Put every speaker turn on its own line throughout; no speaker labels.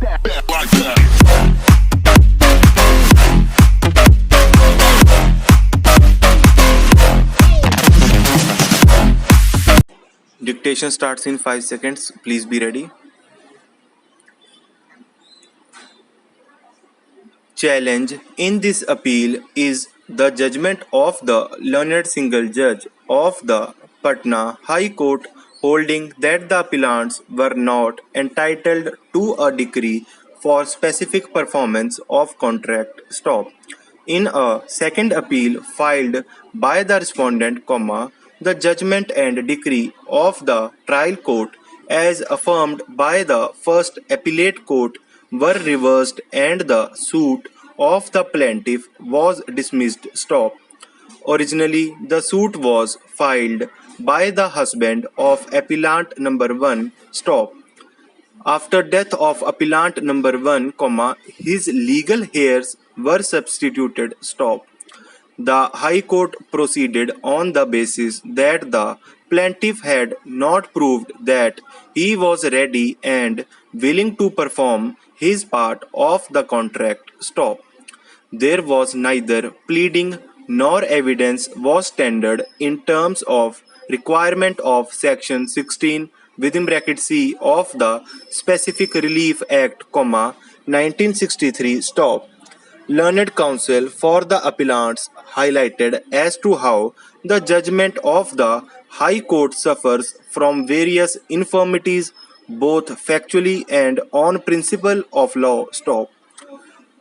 like that.
Dictation starts in 5 seconds. Please be ready. Challenge in this appeal is the judgment of the learned single judge of the Patna High Court holding that the appellants were not entitled to a decree for specific performance of contract. Stop. In a second appeal filed by the respondent, the judgment and decree of the trial court as affirmed by the first appellate court were reversed and the suit of the plaintiff was dismissed. Stop. Originally, the suit was filed by the husband of appellant number 1. Stop. After death of appellant number 1, his legal heirs were substituted. Stop. The High Court proceeded on the basis that the plaintiff had not proved that he was ready and willing to perform his part of the contract. Stop. There was neither pleading nor evidence was tendered in terms of requirement of Section 16 (c) of the Specific Relief Act, 1963. Stop. Learned counsel for the appellants highlighted as to how the judgment of the High Court suffers from various infirmities both factually and on principle of law. Stop.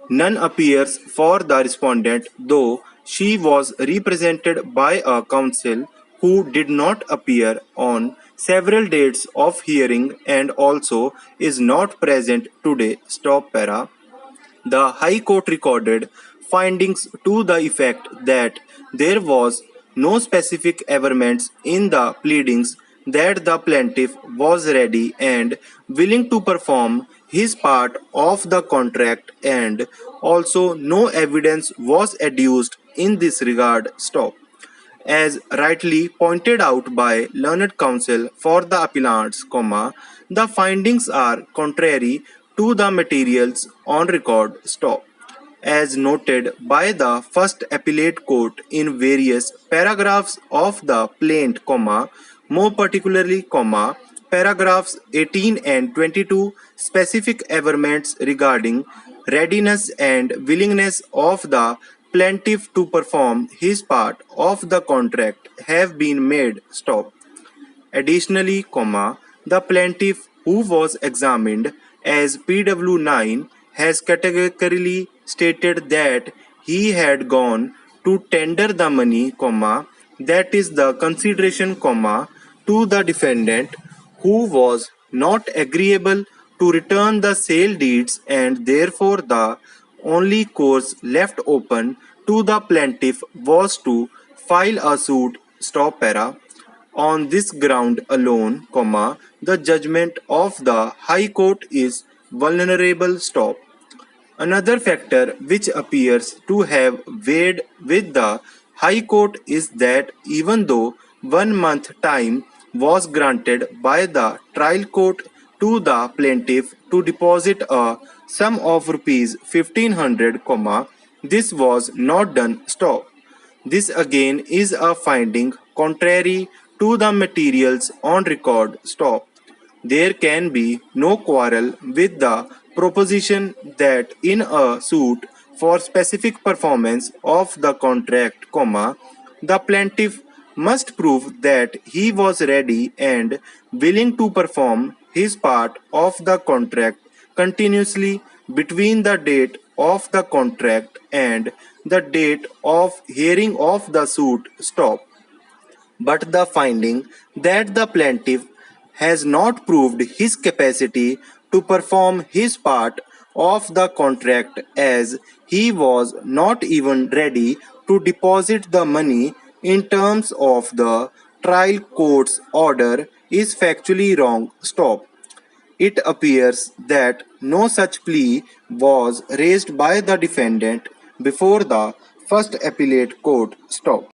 None appears for the respondent, though she was represented by a counsel who did not appear on several dates of hearing and also is not present today. Stop para. The High Court recorded findings to the effect that there was no specific averments in the pleadings that the plaintiff was ready and willing to perform his part of the contract and also no evidence was adduced in this regard. Stop. As rightly pointed out by learned counsel for the appellants, the findings are contrary to the materials on record. Stop. As noted by the first appellate court in various paragraphs of the plaint, more particularly, paragraphs 18 and 22, specific averments regarding readiness and willingness of the plaintiff to perform his part of the contract have been made. Stop. Additionally, the plaintiff who was examined as PW9 has categorically stated that he had gone to tender the money, that is the consideration, to the defendant who was not agreeable to return the sale deeds and therefore the only course left open to the plaintiff was to file a suit. Stop para. On this ground alone, the judgment of the High Court is vulnerable. Stop. Another factor which appears to have weighed with the High Court is that even though 1 month time was granted by the trial court to the plaintiff to deposit a sum of rupees 1500, this was not done. Stop. This again is a finding contrary to the materials on record. Stop. There can be no quarrel with the proposition that in a suit for specific performance of the contract, the plaintiff must prove that he was ready and willing to perform his part of the contract continuously between the date of the contract and the date of hearing of the suit. Stop. But the finding that the plaintiff has not proved his capacity to perform his part of the contract as he was not even ready to deposit the money in terms of the trial court's order is factually wrong. Stop. It appears that no such plea was raised by the defendant before the first appellate court. Stop.